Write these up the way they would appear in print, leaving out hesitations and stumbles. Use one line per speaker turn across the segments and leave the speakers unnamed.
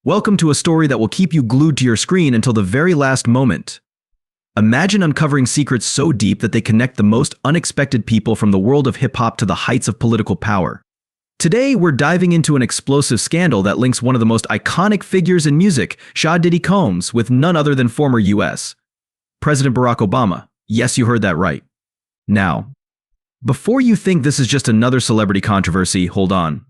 Welcome to a story that will keep you glued to your screen until the very last moment. Imagine uncovering secrets so deep that they connect the most unexpected people from the world of hip-hop to the heights of political power. Today, we're diving into an explosive scandal that links one of the most iconic figures in music, Diddy Combs, with none other than former U.S. President Barack Obama. Yes, you heard that right. Now, before you think this is just another celebrity controversy, hold on.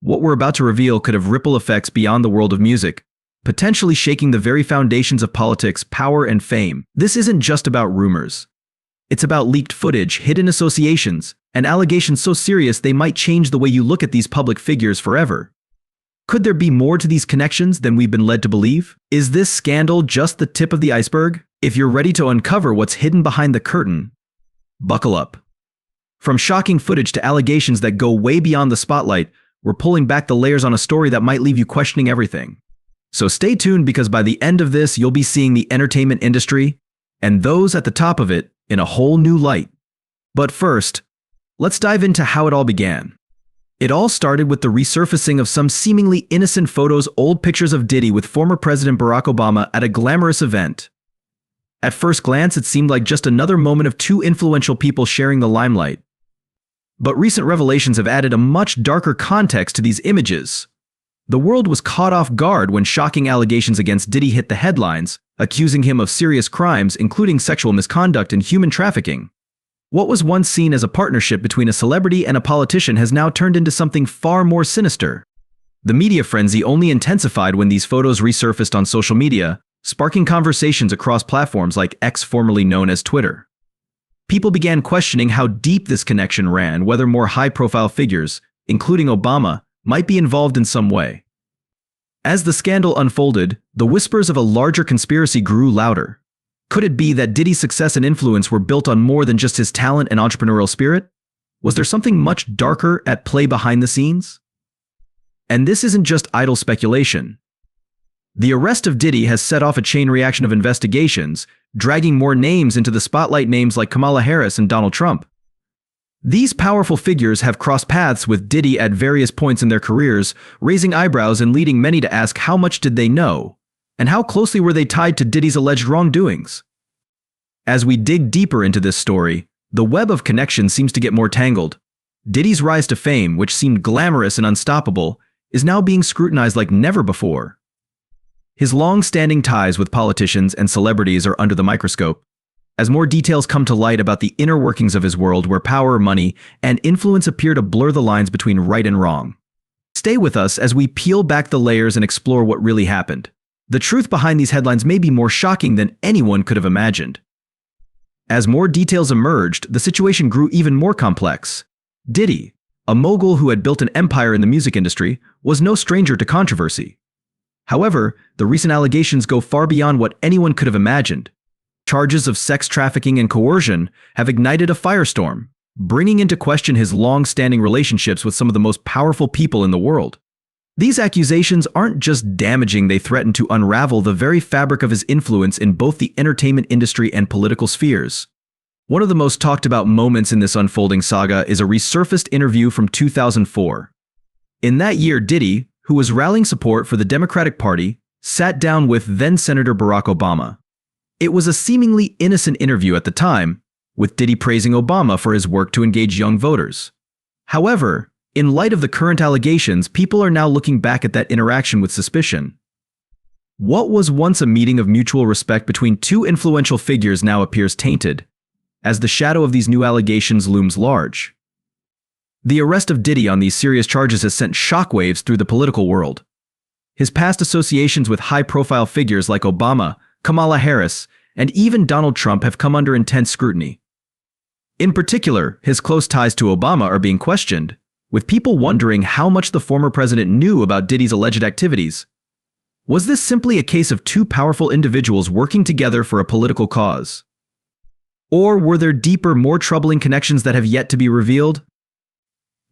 What we're about to reveal could have ripple effects beyond the world of music, potentially shaking the very foundations of politics, power, and fame. This isn't just about rumors. It's about leaked footage, hidden associations, and allegations so serious they might change the way you look at these public figures forever. Could there be more to these connections than we've been led to believe? Is this scandal just the tip of the iceberg? If you're ready to uncover what's hidden behind the curtain, buckle up. From shocking footage to allegations that go way beyond the spotlight, we're pulling back the layers on a story that might leave you questioning everything. So stay tuned, because by the end of this, you'll be seeing the entertainment industry, and those at the top of it, in a whole new light. But first, let's dive into how it all began. It all started with the resurfacing of some seemingly innocent photos, old pictures of Diddy with former President Barack Obama at a glamorous event. At first glance, it seemed like just another moment of two influential people sharing the limelight. But recent revelations have added a much darker context to these images. The world was caught off guard when shocking allegations against Diddy hit the headlines, accusing him of serious crimes, including sexual misconduct and human trafficking. What was once seen as a partnership between a celebrity and a politician has now turned into something far more sinister. The media frenzy only intensified when these photos resurfaced on social media, sparking conversations across platforms like X, formerly known as Twitter. People began questioning how deep this connection ran, whether more high-profile figures, including Obama, might be involved in some way. As the scandal unfolded, the whispers of a larger conspiracy grew louder. Could it be that Diddy's success and influence were built on more than just his talent and entrepreneurial spirit? Was there something much darker at play behind the scenes? And this isn't just idle speculation. The arrest of Diddy has set off a chain reaction of investigations, dragging more names into the spotlight, names like Kamala Harris and Donald Trump. These powerful figures have crossed paths with Diddy at various points in their careers, raising eyebrows and leading many to ask, how much did they know? And how closely were they tied to Diddy's alleged wrongdoings? As we dig deeper into this story, the web of connections seems to get more tangled. Diddy's rise to fame, which seemed glamorous and unstoppable, is now being scrutinized like never before. His long-standing ties with politicians and celebrities are under the microscope, as more details come to light about the inner workings of his world, where power, money, and influence appear to blur the lines between right and wrong. Stay with us as we peel back the layers and explore what really happened. The truth behind these headlines may be more shocking than anyone could have imagined. As more details emerged, the situation grew even more complex. Diddy, a mogul who had built an empire in the music industry, was no stranger to controversy. However, the recent allegations go far beyond what anyone could have imagined. Charges of sex trafficking and coercion have ignited a firestorm, bringing into question his long-standing relationships with some of the most powerful people in the world. These accusations aren't just damaging, they threaten to unravel the very fabric of his influence in both the entertainment industry and political spheres. One of the most talked about moments in this unfolding saga is a resurfaced interview from 2004. In that year, Diddy, who was rallying support for the Democratic Party, sat down with then-Senator Barack Obama. It was a seemingly innocent interview at the time, with Diddy praising Obama for his work to engage young voters. However, in light of the current allegations, people are now looking back at that interaction with suspicion. What was once a meeting of mutual respect between two influential figures now appears tainted, as the shadow of these new allegations looms large. The arrest of Diddy on these serious charges has sent shockwaves through the political world. His past associations with high-profile figures like Obama, Kamala Harris, and even Donald Trump have come under intense scrutiny. In particular, his close ties to Obama are being questioned, with people wondering how much the former president knew about Diddy's alleged activities. Was this simply a case of two powerful individuals working together for a political cause? Or were there deeper, more troubling connections that have yet to be revealed?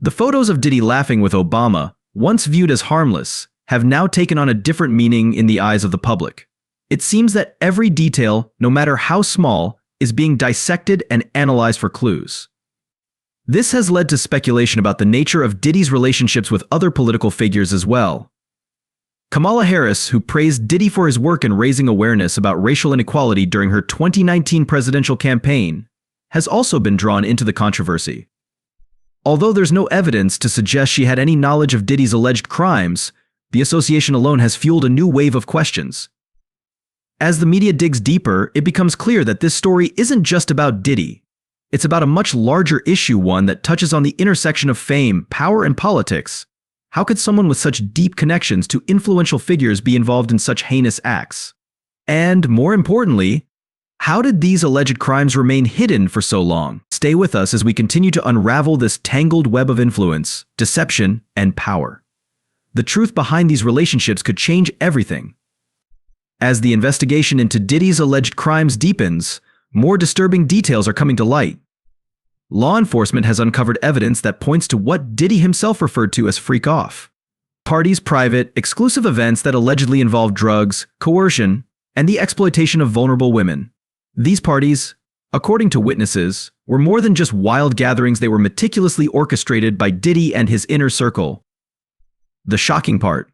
The photos of Diddy laughing with Obama, once viewed as harmless, have now taken on a different meaning in the eyes of the public. It seems that every detail, no matter how small, is being dissected and analyzed for clues. This has led to speculation about the nature of Diddy's relationships with other political figures as well. Kamala Harris, who praised Diddy for his work in raising awareness about racial inequality during her 2019 presidential campaign, has also been drawn into the controversy. Although there's no evidence to suggest she had any knowledge of Diddy's alleged crimes, the association alone has fueled a new wave of questions. As the media digs deeper, it becomes clear that this story isn't just about Diddy. It's about a much larger issue, one that touches on the intersection of fame, power, and politics. How could someone with such deep connections to influential figures be involved in such heinous acts? And more importantly, how did these alleged crimes remain hidden for so long? Stay with us as we continue to unravel this tangled web of influence, deception, and power. The truth behind these relationships could change everything. As the investigation into Diddy's alleged crimes deepens, more disturbing details are coming to light. Law enforcement has uncovered evidence that points to what Diddy himself referred to as freak-off. Parties' private, exclusive events that allegedly involve drugs, coercion, and the exploitation of vulnerable women. These parties, according to witnesses, were more than just wild gatherings. They were meticulously orchestrated by Diddy and his inner circle. The shocking part: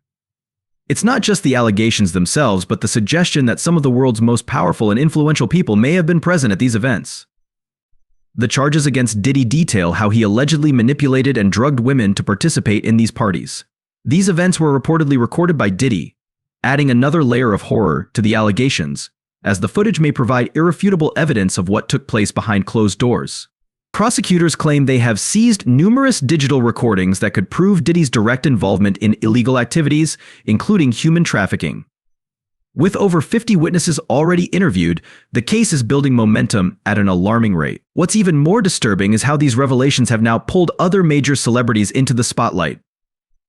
it's not just the allegations themselves, but the suggestion that some of the world's most powerful and influential people may have been present at these events. The charges against Diddy detail how he allegedly manipulated and drugged women to participate in these parties. These events were reportedly recorded by Diddy, adding another layer of horror to the allegations, as the footage may provide irrefutable evidence of what took place behind closed doors. Prosecutors claim they have seized numerous digital recordings that could prove Diddy's direct involvement in illegal activities, including human trafficking. With over 50 witnesses already interviewed, the case is building momentum at an alarming rate. What's even more disturbing is how these revelations have now pulled other major celebrities into the spotlight.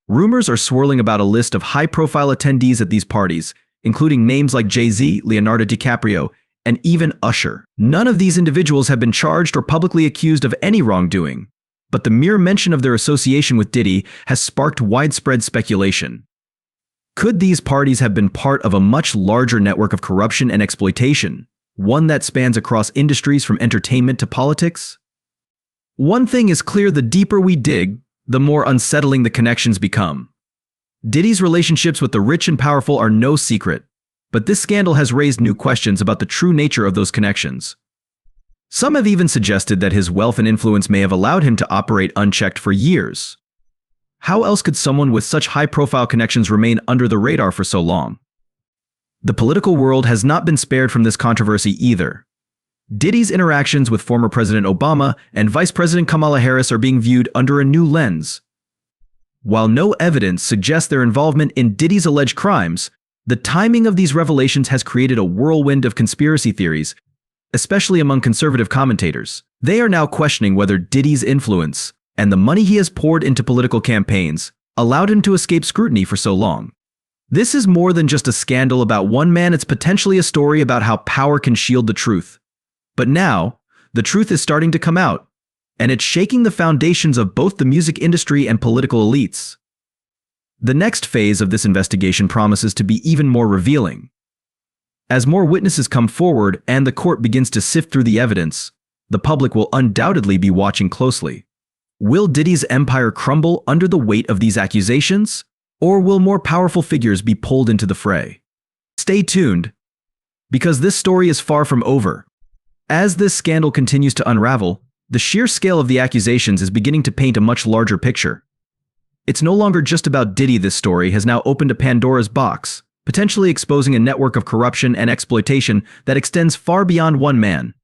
Rumors are swirling about a list of high-profile attendees at these parties, including names like Jay-Z, Leonardo DiCaprio, and even Usher. None of these individuals have been charged or publicly accused of any wrongdoing, but the mere mention of their association with Diddy has sparked widespread speculation. Could these parties have been part of a much larger network of corruption and exploitation, one that spans across industries from entertainment to politics? One thing is clear: the deeper we dig, the more unsettling the connections become. Diddy's relationships with the rich and powerful are no secret, but this scandal has raised new questions about the true nature of those connections. Some have even suggested that his wealth and influence may have allowed him to operate unchecked for years. How else could someone with such high-profile connections remain under the radar for so long? The political world has not been spared from this controversy either. Diddy's interactions with former President Obama and Vice President Kamala Harris are being viewed under a new lens. While no evidence suggests their involvement in Diddy's alleged crimes, the timing of these revelations has created a whirlwind of conspiracy theories, especially among conservative commentators. They are now questioning whether Diddy's influence and the money he has poured into political campaigns allowed him to escape scrutiny for so long. This is more than just a scandal about one man. It's potentially a story about how power can shield the truth. But now, the truth is starting to come out, and it's shaking the foundations of both the music industry and political elites. The next phase of this investigation promises to be even more revealing. As more witnesses come forward and the court begins to sift through the evidence, the public will undoubtedly be watching closely. Will Diddy's empire crumble under the weight of these accusations, or will more powerful figures be pulled into the fray? Stay tuned, because this story is far from over. As this scandal continues to unravel, the sheer scale of the accusations is beginning to paint a much larger picture. It's no longer just about Diddy. This story has now opened a Pandora's box, potentially exposing a network of corruption and exploitation that extends far beyond one man.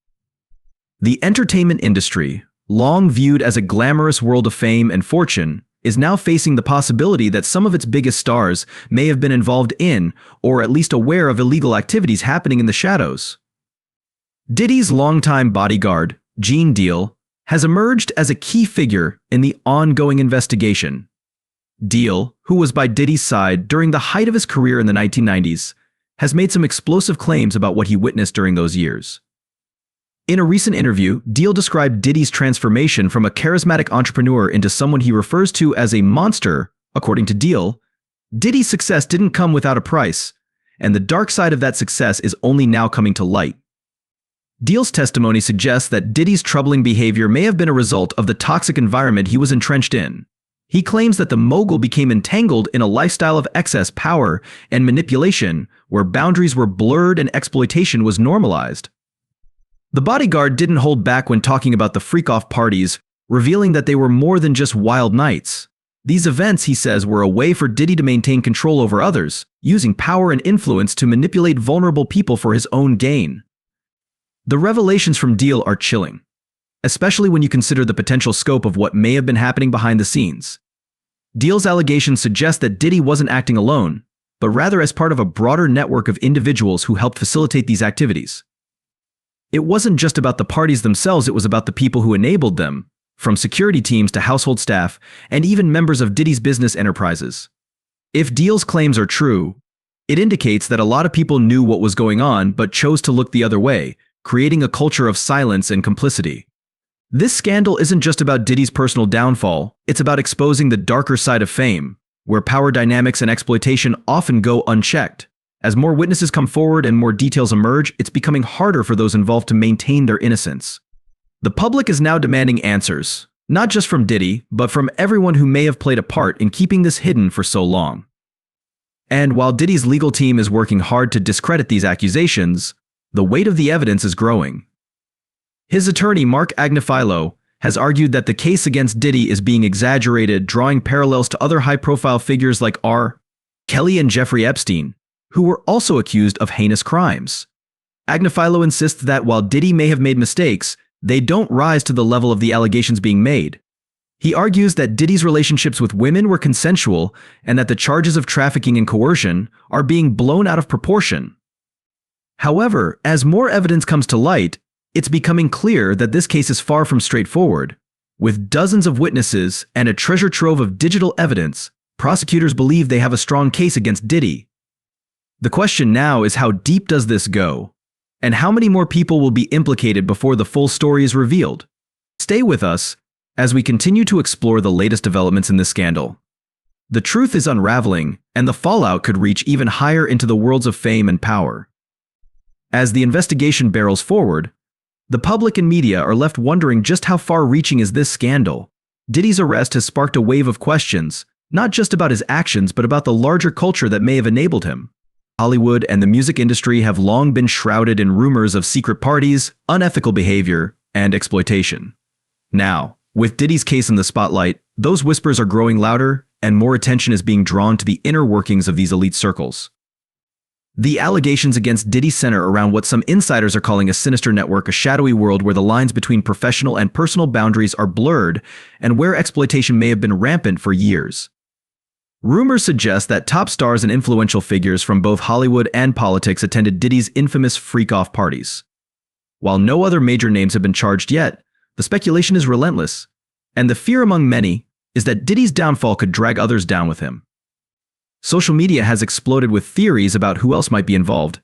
The entertainment industry, long viewed as a glamorous world of fame and fortune, is now facing the possibility that some of its biggest stars may have been involved in, or at least aware of, illegal activities happening in the shadows. Diddy's longtime bodyguard, Gene Deal, has emerged as a key figure in the ongoing investigation. Deal, who was by Diddy's side during the height of his career in the 1990s, has made some explosive claims about what he witnessed during those years. In a recent interview, Deal described Diddy's transformation from a charismatic entrepreneur into someone he refers to as a monster. According to Deal, Diddy's success didn't come without a price, and the dark side of that success is only now coming to light. Deal's testimony suggests that Diddy's troubling behavior may have been a result of the toxic environment he was entrenched in. He claims that the mogul became entangled in a lifestyle of excess power and manipulation, where boundaries were blurred and exploitation was normalized. The bodyguard didn't hold back when talking about the freak-off parties, revealing that they were more than just wild nights. These events, he says, were a way for Diddy to maintain control over others, using power and influence to manipulate vulnerable people for his own gain. The revelations from Deal are chilling, especially when you consider the potential scope of what may have been happening behind the scenes. Deal's allegations suggest that Diddy wasn't acting alone, but rather as part of a broader network of individuals who helped facilitate these activities. It wasn't just about the parties themselves, it was about the people who enabled them, from security teams to household staff, and even members of Diddy's business enterprises. If Deal's claims are true, it indicates that a lot of people knew what was going on but chose to look the other way, creating a culture of silence and complicity. This scandal isn't just about Diddy's personal downfall, it's about exposing the darker side of fame, where power dynamics and exploitation often go unchecked. As more witnesses come forward and more details emerge, it's becoming harder for those involved to maintain their innocence. The public is now demanding answers, not just from Diddy, but from everyone who may have played a part in keeping this hidden for so long. And while Diddy's legal team is working hard to discredit these accusations, the weight of the evidence is growing. His attorney, Mark Agnifilo, has argued that the case against Diddy is being exaggerated, drawing parallels to other high-profile figures like R. Kelly and Jeffrey Epstein, who were also accused of heinous crimes. Agnifilo insists that while Diddy may have made mistakes, they don't rise to the level of the allegations being made. He argues that Diddy's relationships with women were consensual and that the charges of trafficking and coercion are being blown out of proportion. However, as more evidence comes to light, it's becoming clear that this case is far from straightforward. With dozens of witnesses and a treasure trove of digital evidence, prosecutors believe they have a strong case against Diddy. The question now is, how deep does this go? And how many more people will be implicated before the full story is revealed? Stay with us as we continue to explore the latest developments in this scandal. The truth is unraveling, and the fallout could reach even higher into the worlds of fame and power. As the investigation barrels forward, the public and media are left wondering just how far-reaching is this scandal. Diddy's arrest has sparked a wave of questions, not just about his actions but about the larger culture that may have enabled him. Hollywood and the music industry have long been shrouded in rumors of secret parties, unethical behavior, and exploitation. Now, with Diddy's case in the spotlight, those whispers are growing louder, and more attention is being drawn to the inner workings of these elite circles. The allegations against Diddy center around what some insiders are calling a sinister network, a shadowy world where the lines between professional and personal boundaries are blurred, and where exploitation may have been rampant for years. Rumors suggest that top stars and influential figures from both Hollywood and politics attended Diddy's infamous freak-off parties. While no other major names have been charged yet, the speculation is relentless, and the fear among many is that Diddy's downfall could drag others down with him. Social media has exploded with theories about who else might be involved.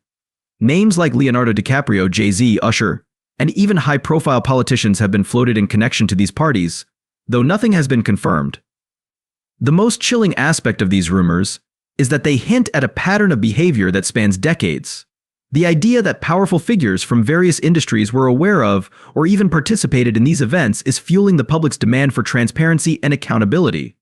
Names like Leonardo DiCaprio, Jay-Z, Usher, and even high-profile politicians have been floated in connection to these parties, though nothing has been confirmed. The most chilling aspect of these rumors is that they hint at a pattern of behavior that spans decades. The idea that powerful figures from various industries were aware of or even participated in these events is fueling the public's demand for transparency and accountability.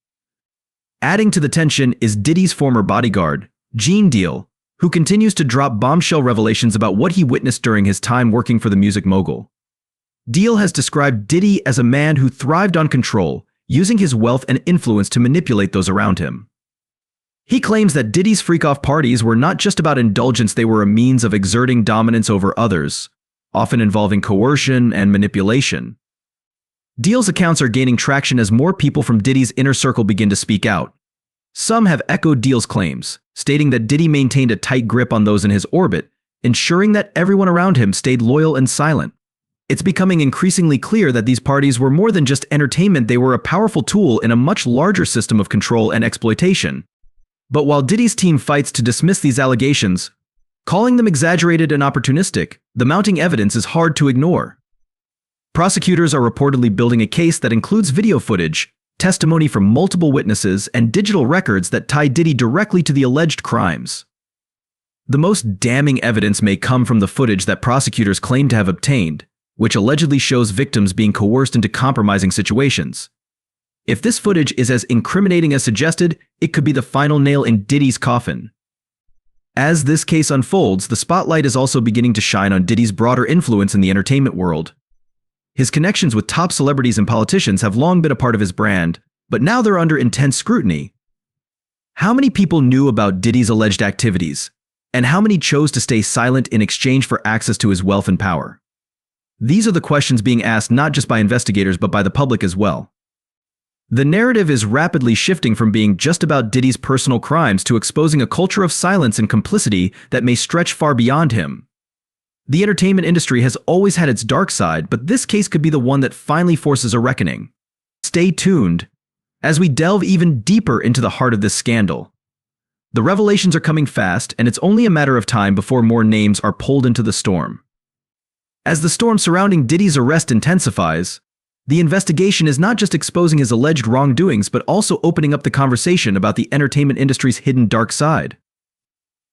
Adding to the tension is Diddy's former bodyguard, Gene Deal, who continues to drop bombshell revelations about what he witnessed during his time working for the music mogul. Deal has described Diddy as a man who thrived on control, using his wealth and influence to manipulate those around him. He claims that Diddy's freak-off parties were not just about indulgence, they were a means of exerting dominance over others, often involving coercion and manipulation. Deal's accounts are gaining traction as more people from Diddy's inner circle begin to speak out. Some have echoed Deal's claims, stating that Diddy maintained a tight grip on those in his orbit, ensuring that everyone around him stayed loyal and silent. It's becoming increasingly clear that these parties were more than just entertainment, they were a powerful tool in a much larger system of control and exploitation. But while Diddy's team fights to dismiss these allegations, calling them exaggerated and opportunistic, the mounting evidence is hard to ignore. Prosecutors are reportedly building a case that includes video footage, testimony from multiple witnesses, and digital records that tie Diddy directly to the alleged crimes. The most damning evidence may come from the footage that prosecutors claim to have obtained, which allegedly shows victims being coerced into compromising situations. If this footage is as incriminating as suggested, it could be the final nail in Diddy's coffin. As this case unfolds, the spotlight is also beginning to shine on Diddy's broader influence in the entertainment world. His connections with top celebrities and politicians have long been a part of his brand, but now they're under intense scrutiny. How many people knew about Diddy's alleged activities, and how many chose to stay silent in exchange for access to his wealth and power? These are the questions being asked not just by investigators but by the public as well. The narrative is rapidly shifting from being just about Diddy's personal crimes to exposing a culture of silence and complicity that may stretch far beyond him. The entertainment industry has always had its dark side, but this case could be the one that finally forces a reckoning. Stay tuned as we delve even deeper into the heart of this scandal. The revelations are coming fast, and it's only a matter of time before more names are pulled into the storm. As the storm surrounding Diddy's arrest intensifies, the investigation is not just exposing his alleged wrongdoings but also opening up the conversation about the entertainment industry's hidden dark side.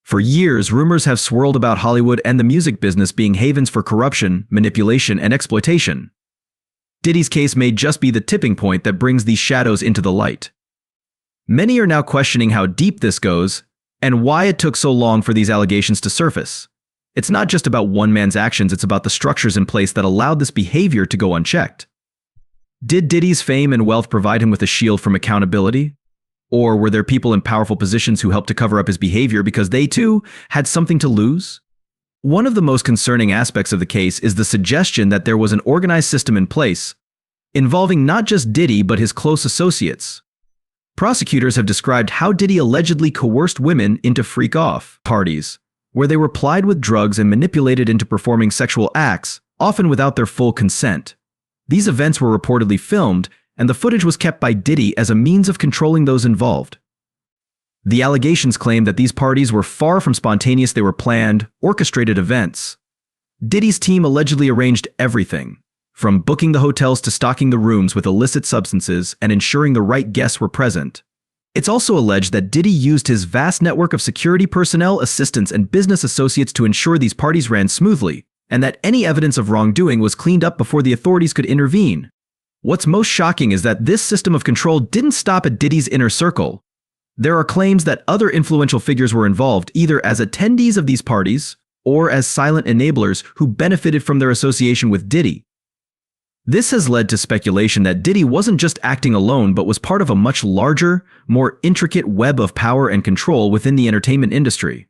For years, rumors have swirled about Hollywood and the music business being havens for corruption, manipulation, and exploitation. Diddy's case may just be the tipping point that brings these shadows into the light. Many are now questioning how deep this goes and why it took so long for these allegations to surface. It's not just about one man's actions, it's about the structures in place that allowed this behavior to go unchecked. Did Diddy's fame and wealth provide him with a shield from accountability? Or were there people in powerful positions who helped to cover up his behavior because they too had something to lose? One of the most concerning aspects of the case is the suggestion that there was an organized system in place, involving not just Diddy but his close associates. Prosecutors have described how Diddy allegedly coerced women into freak-off parties, where they were plied with drugs and manipulated into performing sexual acts, often without their full consent. These events were reportedly filmed, and the footage was kept by Diddy as a means of controlling those involved. The allegations claim that these parties were far from spontaneous, they were planned, orchestrated events. Diddy's team allegedly arranged everything, from booking the hotels to stocking the rooms with illicit substances and ensuring the right guests were present. It's also alleged that Diddy used his vast network of security personnel, assistants, and business associates to ensure these parties ran smoothly, and that any evidence of wrongdoing was cleaned up before the authorities could intervene. What's most shocking is that this system of control didn't stop at Diddy's inner circle. There are claims that other influential figures were involved, either as attendees of these parties or as silent enablers who benefited from their association with Diddy. This has led to speculation that Diddy wasn't just acting alone but was part of a much larger, more intricate web of power and control within the entertainment industry.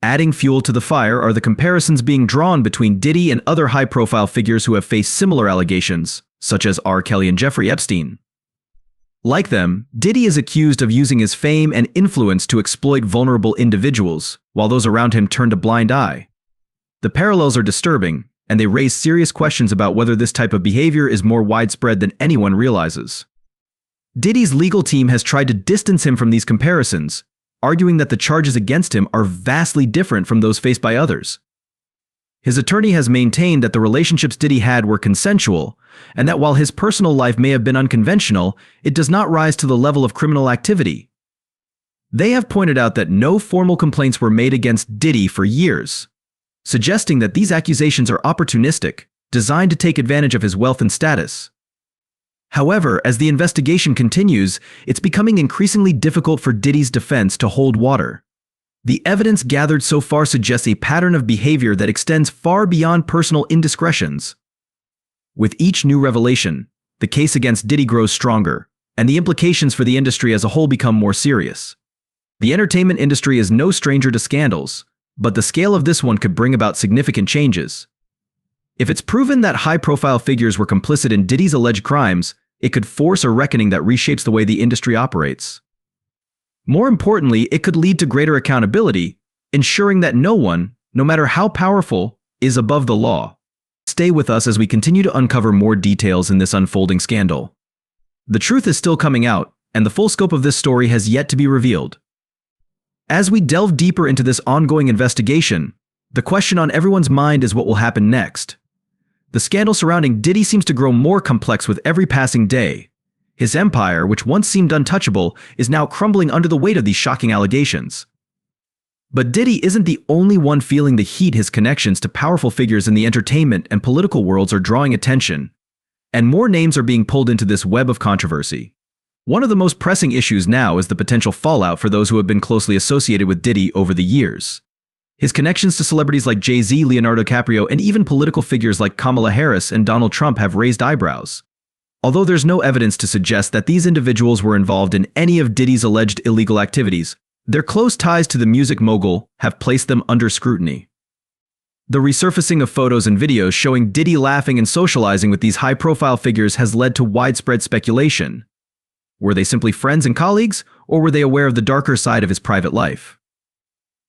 Adding fuel to the fire are the comparisons being drawn between Diddy and other high-profile figures who have faced similar allegations, such as R. Kelly and Jeffrey Epstein. Like them, Diddy is accused of using his fame and influence to exploit vulnerable individuals, while those around him turned a blind eye. The parallels are disturbing, and they raise serious questions about whether this type of behavior is more widespread than anyone realizes. Diddy's legal team has tried to distance him from these comparisons, arguing that the charges against him are vastly different from those faced by others. His attorney has maintained that the relationships Diddy had were consensual, and that while his personal life may have been unconventional, it does not rise to the level of criminal activity. They have pointed out that no formal complaints were made against Diddy for years, suggesting that these accusations are opportunistic, designed to take advantage of his wealth and status. However, as the investigation continues, it's becoming increasingly difficult for Diddy's defense to hold water. The evidence gathered so far suggests a pattern of behavior that extends far beyond personal indiscretions. With each new revelation, the case against Diddy grows stronger, and the implications for the industry as a whole become more serious. The entertainment industry is no stranger to scandals, but the scale of this one could bring about significant changes. If it's proven that high-profile figures were complicit in Diddy's alleged crimes, it could force a reckoning that reshapes the way the industry operates. More importantly, it could lead to greater accountability, ensuring that no one, no matter how powerful, is above the law. Stay with us as we continue to uncover more details in this unfolding scandal. The truth is still coming out, and the full scope of this story has yet to be revealed. As we delve deeper into this ongoing investigation, the question on everyone's mind is what will happen next. The scandal surrounding Diddy seems to grow more complex with every passing day. His empire, which once seemed untouchable, is now crumbling under the weight of these shocking allegations. But Diddy isn't the only one feeling the heat. His connections to powerful figures in the entertainment and political worlds are drawing attention. And more names are being pulled into this web of controversy. One of the most pressing issues now is the potential fallout for those who have been closely associated with Diddy over the years. His connections to celebrities like Jay-Z, Leonardo DiCaprio, and even political figures like Kamala Harris and Donald Trump have raised eyebrows. Although there's no evidence to suggest that these individuals were involved in any of Diddy's alleged illegal activities, their close ties to the music mogul have placed them under scrutiny. The resurfacing of photos and videos showing Diddy laughing and socializing with these high-profile figures has led to widespread speculation. Were they simply friends and colleagues, or were they aware of the darker side of his private life?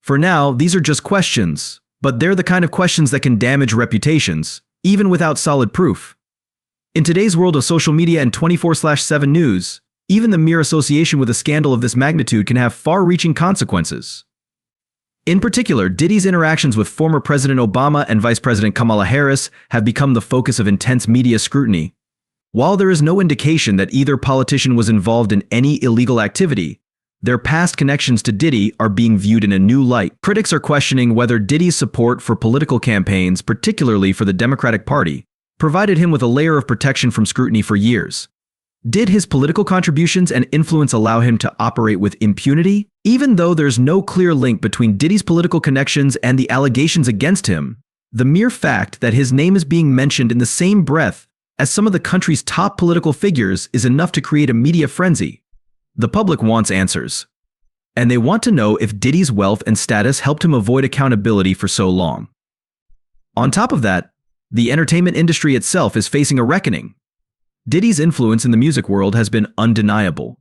For now, these are just questions, but they're the kind of questions that can damage reputations, even without solid proof. In today's world of social media and 24/7 news, even the mere association with a scandal of this magnitude can have far-reaching consequences. In particular, Diddy's interactions with former President Obama and Vice President Kamala Harris have become the focus of intense media scrutiny. While there is no indication that either politician was involved in any illegal activity, their past connections to Diddy are being viewed in a new light. Critics are questioning whether Diddy's support for political campaigns, particularly for the Democratic Party, provided him with a layer of protection from scrutiny for years. Did his political contributions and influence allow him to operate with impunity? Even though there's no clear link between Diddy's political connections and the allegations against him, the mere fact that his name is being mentioned in the same breath as some of the country's top political figures is enough to create a media frenzy. The public wants answers, and they want to know if Diddy's wealth and status helped him avoid accountability for so long. On top of that, the entertainment industry itself is facing a reckoning. Diddy's influence in the music world has been undeniable.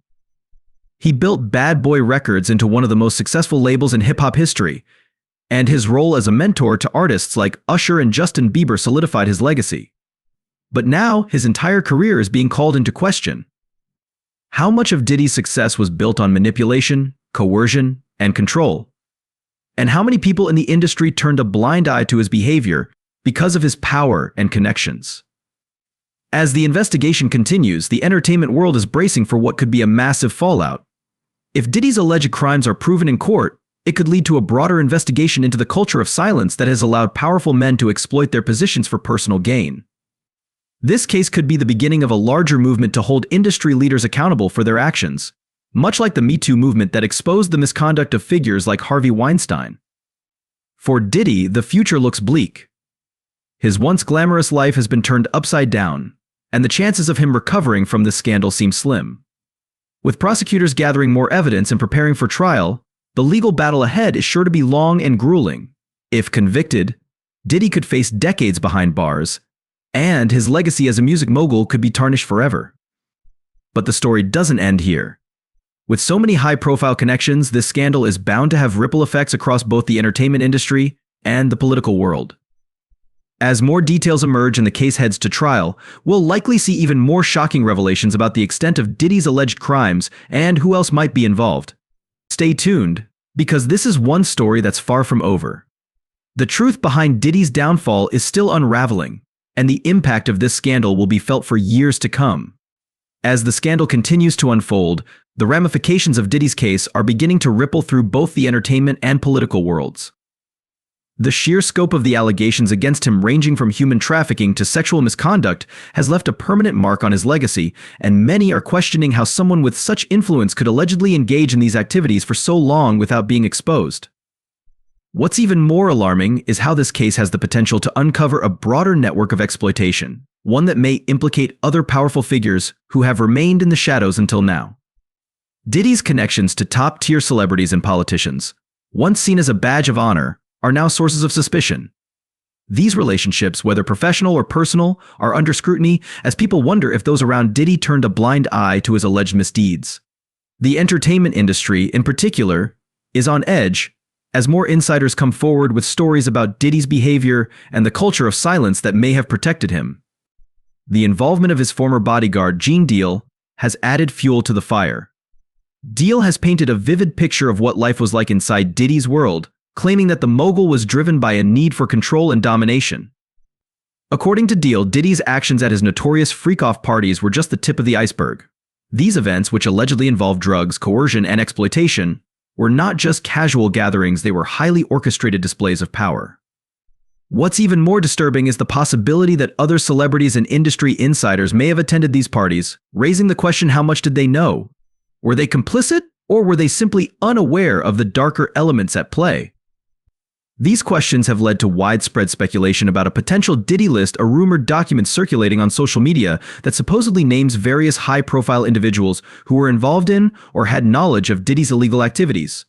He built Bad Boy Records into one of the most successful labels in hip-hop history, and his role as a mentor to artists like Usher and Justin Bieber solidified his legacy. But now, his entire career is being called into question. How much of Diddy's success was built on manipulation, coercion, and control? And how many people in the industry turned a blind eye to his behavior because of his power and connections? As the investigation continues, the entertainment world is bracing for what could be a massive fallout. If Diddy's alleged crimes are proven in court, it could lead to a broader investigation into the culture of silence that has allowed powerful men to exploit their positions for personal gain. This case could be the beginning of a larger movement to hold industry leaders accountable for their actions, much like the Me Too movement that exposed the misconduct of figures like Harvey Weinstein. For Diddy, the future looks bleak. His once glamorous life has been turned upside down, and the chances of him recovering from this scandal seem slim. With prosecutors gathering more evidence and preparing for trial, the legal battle ahead is sure to be long and grueling. If convicted, Diddy could face decades behind bars, and his legacy as a music mogul could be tarnished forever. But the story doesn't end here. With so many high-profile connections, this scandal is bound to have ripple effects across both the entertainment industry and the political world. As more details emerge and the case heads to trial, we'll likely see even more shocking revelations about the extent of Diddy's alleged crimes and who else might be involved. Stay tuned, because this is one story that's far from over. The truth behind Diddy's downfall is still unraveling, and the impact of this scandal will be felt for years to come. As the scandal continues to unfold, the ramifications of Diddy's case are beginning to ripple through both the entertainment and political worlds. The sheer scope of the allegations against him, ranging from human trafficking to sexual misconduct, has left a permanent mark on his legacy, and many are questioning how someone with such influence could allegedly engage in these activities for so long without being exposed. What's even more alarming is how this case has the potential to uncover a broader network of exploitation, one that may implicate other powerful figures who have remained in the shadows until now. Diddy's connections to top-tier celebrities and politicians, once seen as a badge of honor, are now sources of suspicion. These relationships, whether professional or personal, are under scrutiny as people wonder if those around Diddy turned a blind eye to his alleged misdeeds. The entertainment industry, in particular, is on edge as more insiders come forward with stories about Diddy's behavior and the culture of silence that may have protected him. The involvement of his former bodyguard, Gene Deal, has added fuel to the fire. Deal has painted a vivid picture of what life was like inside Diddy's world, claiming that the mogul was driven by a need for control and domination. According to Deal, Diddy's actions at his notorious freak-off parties were just the tip of the iceberg. These events, which allegedly involved drugs, coercion, and exploitation, were not just casual gatherings, they were highly orchestrated displays of power. What's even more disturbing is the possibility that other celebrities and industry insiders may have attended these parties, raising the question: how much did they know? Were they complicit, or were they simply unaware of the darker elements at play? These questions have led to widespread speculation about a potential Diddy list, a rumored document circulating on social media that supposedly names various high-profile individuals who were involved in or had knowledge of Diddy's illegal activities.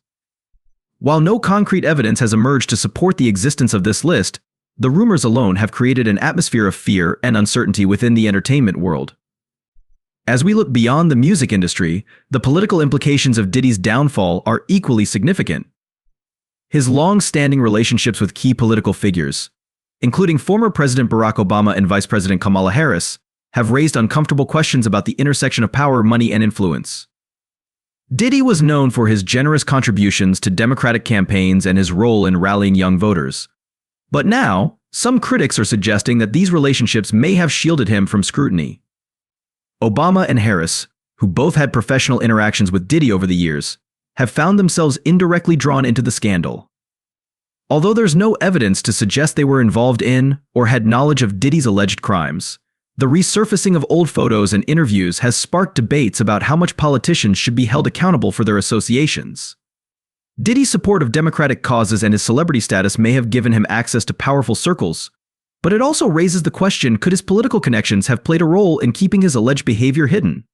While no concrete evidence has emerged to support the existence of this list, the rumors alone have created an atmosphere of fear and uncertainty within the entertainment world. As we look beyond the music industry, the political implications of Diddy's downfall are equally significant. His long-standing relationships with key political figures, including former President Barack Obama and Vice President Kamala Harris, have raised uncomfortable questions about the intersection of power, money, and influence. Diddy was known for his generous contributions to Democratic campaigns and his role in rallying young voters. But now, some critics are suggesting that these relationships may have shielded him from scrutiny. Obama and Harris, who both had professional interactions with Diddy over the years, have found themselves indirectly drawn into the scandal. Although there's no evidence to suggest they were involved in or had knowledge of Diddy's alleged crimes, the resurfacing of old photos and interviews has sparked debates about how much politicians should be held accountable for their associations. Diddy's support of Democratic causes and his celebrity status may have given him access to powerful circles, but it also raises the question: could his political connections have played a role in keeping his alleged behavior hidden?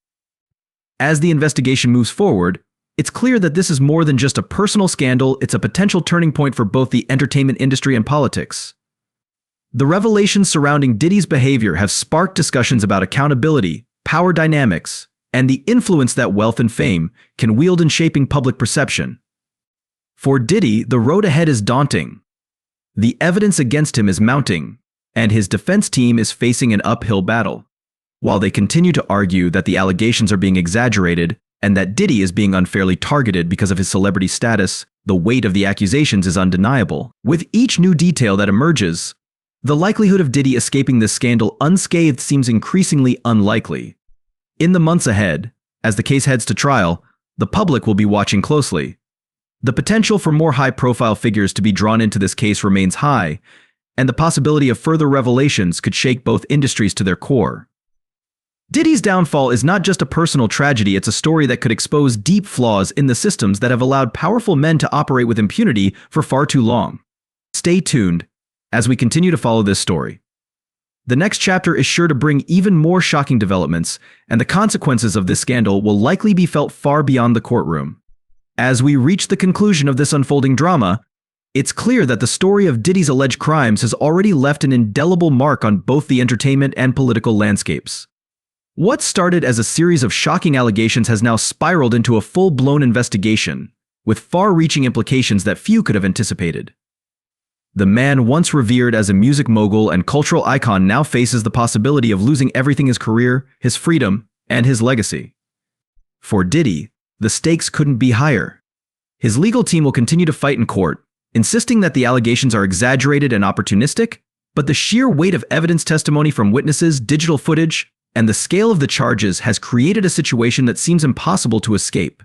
As the investigation moves forward, it's clear that this is more than just a personal scandal. It's a potential turning point for both the entertainment industry and politics. The revelations surrounding Diddy's behavior have sparked discussions about accountability, power dynamics, and the influence that wealth and fame can wield in shaping public perception. For Diddy, the road ahead is daunting. The evidence against him is mounting, and his defense team is facing an uphill battle. While they continue to argue that the allegations are being exaggerated and that Diddy is being unfairly targeted because of his celebrity status, the weight of the accusations is undeniable. With each new detail that emerges, the likelihood of Diddy escaping this scandal unscathed seems increasingly unlikely. In the months ahead, as the case heads to trial, the public will be watching closely. The potential for more high-profile figures to be drawn into this case remains high, and the possibility of further revelations could shake both industries to their core. Diddy's downfall is not just a personal tragedy, it's a story that could expose deep flaws in the systems that have allowed powerful men to operate with impunity for far too long. Stay tuned as we continue to follow this story. The next chapter is sure to bring even more shocking developments, and the consequences of this scandal will likely be felt far beyond the courtroom. As we reach the conclusion of this unfolding drama, it's clear that the story of Diddy's alleged crimes has already left an indelible mark on both the entertainment and political landscapes. What started as a series of shocking allegations has now spiraled into a full-blown investigation, with far-reaching implications that few could have anticipated. The man once revered as a music mogul and cultural icon now faces the possibility of losing everything: his career, his freedom, and his legacy. For Diddy, the stakes couldn't be higher. His legal team will continue to fight in court, insisting that the allegations are exaggerated and opportunistic, but the sheer weight of evidence, testimony from witnesses, digital footage, and the scale of the charges has created a situation that seems impossible to escape.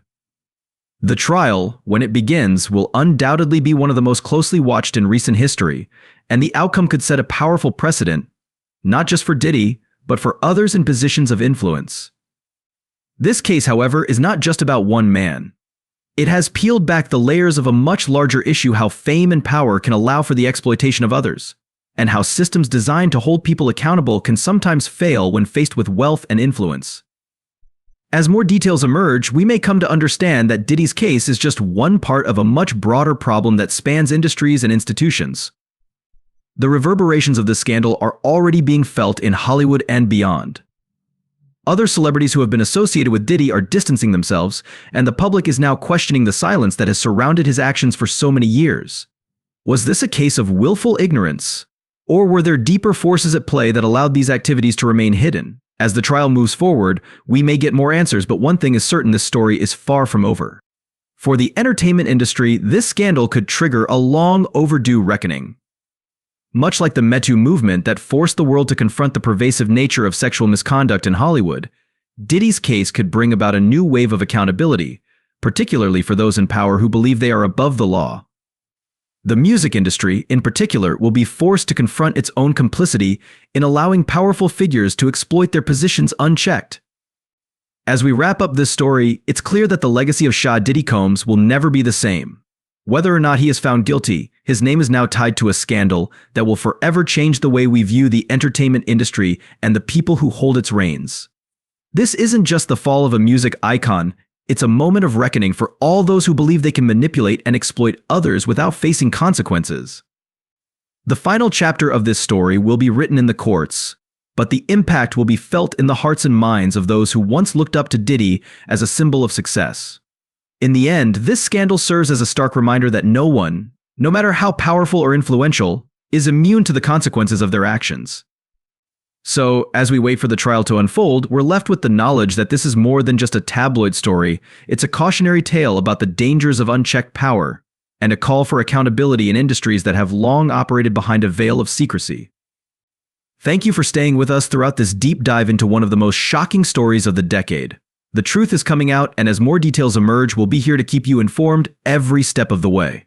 The trial, when it begins, will undoubtedly be one of the most closely watched in recent history, and the outcome could set a powerful precedent, not just for Diddy, but for others in positions of influence. This case, however, is not just about one man. It has peeled back the layers of a much larger issue: how fame and power can allow for the exploitation of others, and how systems designed to hold people accountable can sometimes fail when faced with wealth and influence. As more details emerge, we may come to understand that Diddy's case is just one part of a much broader problem that spans industries and institutions. The reverberations of this scandal are already being felt in Hollywood and beyond. Other celebrities who have been associated with Diddy are distancing themselves, and the public is now questioning the silence that has surrounded his actions for so many years. Was this a case of willful ignorance? Or were there deeper forces at play that allowed these activities to remain hidden? As the trial moves forward, we may get more answers, but one thing is certain: this story is far from over. For the entertainment industry, this scandal could trigger a long overdue reckoning. Much like the Me Too movement that forced the world to confront the pervasive nature of sexual misconduct in Hollywood, Diddy's case could bring about a new wave of accountability, particularly for those in power who believe they are above the law. The music industry, in particular, will be forced to confront its own complicity in allowing powerful figures to exploit their positions unchecked. As we wrap up this story, it's clear that the legacy of Shah Diddy Combs will never be the same. Whether or not he is found guilty, his name is now tied to a scandal that will forever change the way we view the entertainment industry and the people who hold its reins. This isn't just the fall of a music icon, it's a moment of reckoning for all those who believe they can manipulate and exploit others without facing consequences. The final chapter of this story will be written in the courts, but the impact will be felt in the hearts and minds of those who once looked up to Diddy as a symbol of success. In the end, this scandal serves as a stark reminder that no one, no matter how powerful or influential, is immune to the consequences of their actions. So, as we wait for the trial to unfold, we're left with the knowledge that this is more than just a tabloid story. It's a cautionary tale about the dangers of unchecked power, and a call for accountability in industries that have long operated behind a veil of secrecy. Thank you for staying with us throughout this deep dive into one of the most shocking stories of the decade. The truth is coming out, and as more details emerge, we'll be here to keep you informed every step of the way.